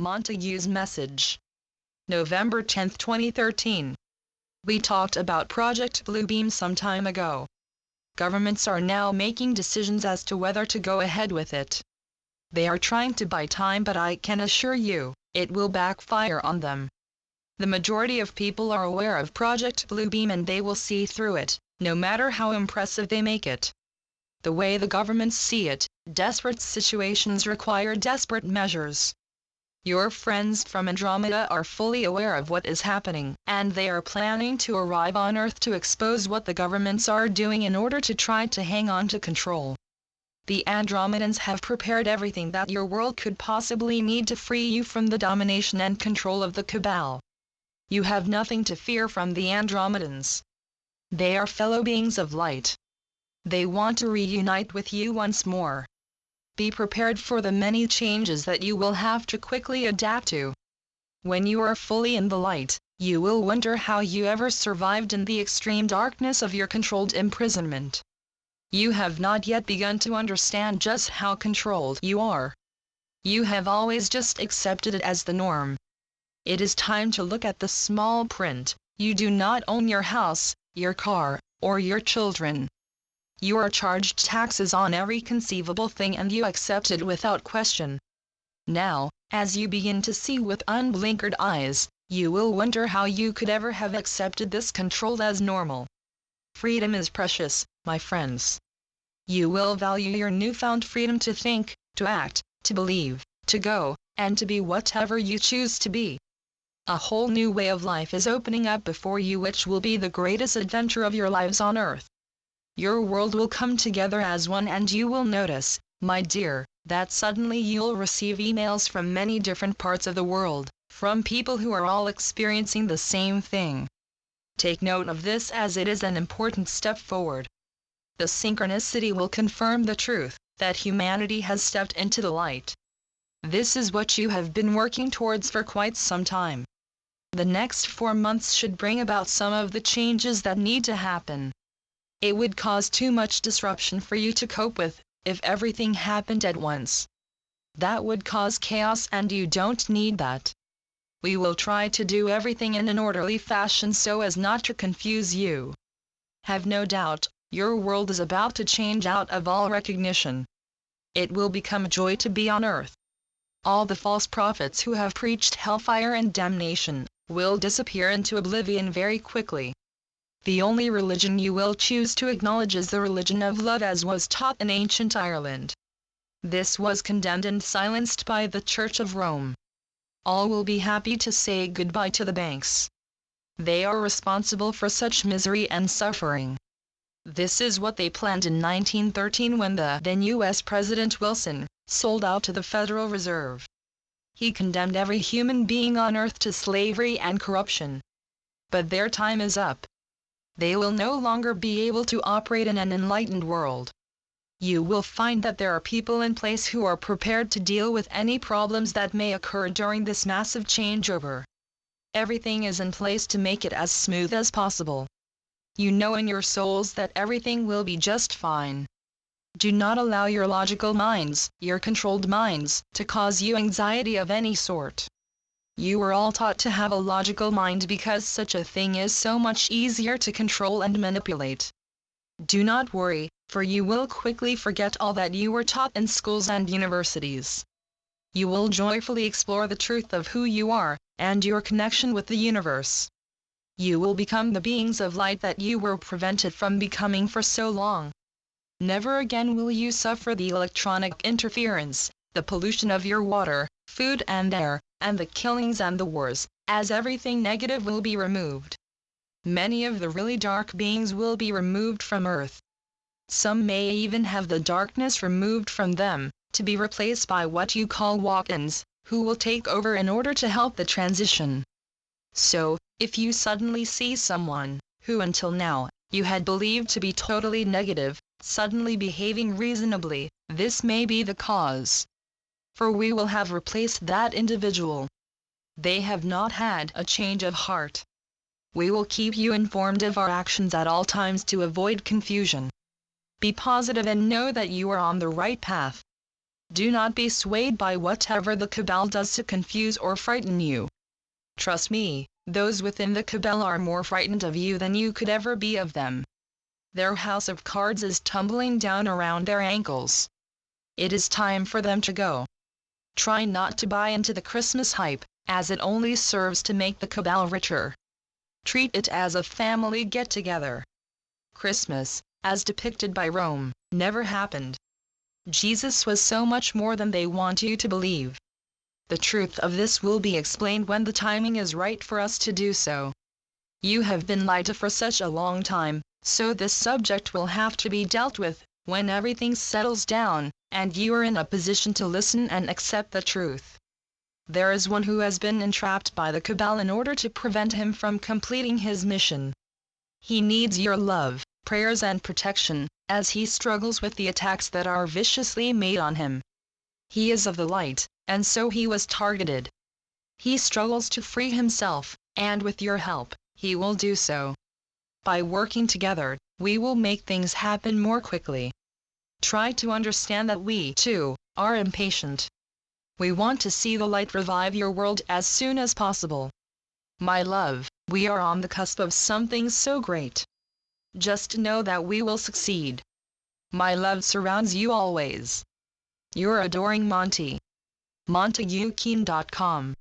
Montague's message. November 10, 2013. We talked about Project Bluebeam some time ago. Governments are now making decisions as to whether to go ahead with it. They are trying to buy time, but I can assure you, it will backfire on them. The majority of people are aware of Project Bluebeam and they will see through it, no matter how impressive they make it. The way the governments see it, desperate situations require desperate measures. Your friends from Andromeda are fully aware of what is happening, and they are planning to arrive on Earth to expose what the governments are doing in order to try to hang on to control. The Andromedans have prepared everything that your world could possibly need to free you from the domination and control of the Cabal. You have nothing to fear from the Andromedans. They are fellow beings of light. They want to reunite with you once more. Be prepared for the many changes that you will have to quickly adapt to. When you are fully in the light, you will wonder how you ever survived in the extreme darkness of your controlled imprisonment. You have not yet begun to understand just how controlled you are. You have always just accepted it as the norm. It is time to look at the small print. You do not own your house, your car, or your children. You are charged taxes on every conceivable thing and you accept it without question. Now, as you begin to see with unblinkered eyes, you will wonder how you could ever have accepted this control as normal. Freedom is precious, my friends. You will value your newfound freedom to think, to act, to believe, to go, and to be whatever you choose to be. A whole new way of life is opening up before you, which will be the greatest adventure of your lives on Earth. Your world will come together as one, and you will notice, my dear, that suddenly you'll receive emails from many different parts of the world, from people who are all experiencing the same thing. Take note of this, as it is an important step forward. The synchronicity will confirm the truth, that humanity has stepped into the light. This is what you have been working towards for quite some time. The next 4 months should bring about some of the changes that need to happen. It would cause too much disruption for you to cope with, if everything happened at once. That would cause chaos, and you don't need that. We will try to do everything in an orderly fashion so as not to confuse you. Have no doubt, your world is about to change out of all recognition. It will become a joy to be on Earth. All the false prophets who have preached hellfire and damnation will disappear into oblivion very quickly. The only religion you will choose to acknowledge is the religion of love, as was taught in ancient Ireland. This was condemned and silenced by the Church of Rome. All will be happy to say goodbye to the banks. They are responsible for such misery and suffering. This is what they planned in 1913 when the then U.S. President Wilson sold out to the Federal Reserve. He condemned every human being on Earth to slavery and corruption. But their time is up. They will no longer be able to operate in an enlightened world. You will find that there are people in place who are prepared to deal with any problems that may occur during this massive changeover. Everything is in place to make it as smooth as possible. You know in your souls that everything will be just fine. Do not allow your logical minds, your controlled minds, to cause you anxiety of any sort. You were all taught to have a logical mind because such a thing is so much easier to control and manipulate. Do not worry, for you will quickly forget all that you were taught in schools and universities. You will joyfully explore the truth of who you are, and your connection with the universe. You will become the beings of light that you were prevented from becoming for so long. Never again will you suffer the electronic interference, the pollution of your water, food and air, and the killings and the wars, as everything negative will be removed. Many of the really dark beings will be removed from Earth. Some may even have the darkness removed from them, to be replaced by what you call walk-ins, who will take over in order to help the transition. So, if you suddenly see someone, who until now, you had believed to be totally negative, suddenly behaving reasonably, this may be the cause. For we will have replaced that individual. They have not had a change of heart. We will keep you informed of our actions at all times to avoid confusion. Be positive and know that you are on the right path. Do not be swayed by whatever the cabal does to confuse or frighten you. Trust me, those within the cabal are more frightened of you than you could ever be of them. Their house of cards is tumbling down around their ankles. It is time for them to go. Try not to buy into the Christmas hype, as it only serves to make the cabal richer. Treat it as a family get-together. Christmas, as depicted by Rome, never happened. Jesus was so much more than they want you to believe. The truth of this will be explained when the timing is right for us to do so. You have been lied to for such a long time, so this subject will have to be dealt with when everything settles down, and you are in a position to listen and accept the truth. There is one who has been entrapped by the cabal in order to prevent him from completing his mission. He needs your love, prayers and protection, as he struggles with the attacks that are viciously made on him. He is of the light, and so he was targeted. He struggles to free himself, and with your help, he will do so. By working together, we will make things happen more quickly. Try to understand that we, too, are impatient. We want to see the light revive your world as soon as possible. My love, we are on the cusp of something so great. Just know that we will succeed. My love surrounds you always. Your adoring Monty. MontagueKeen.com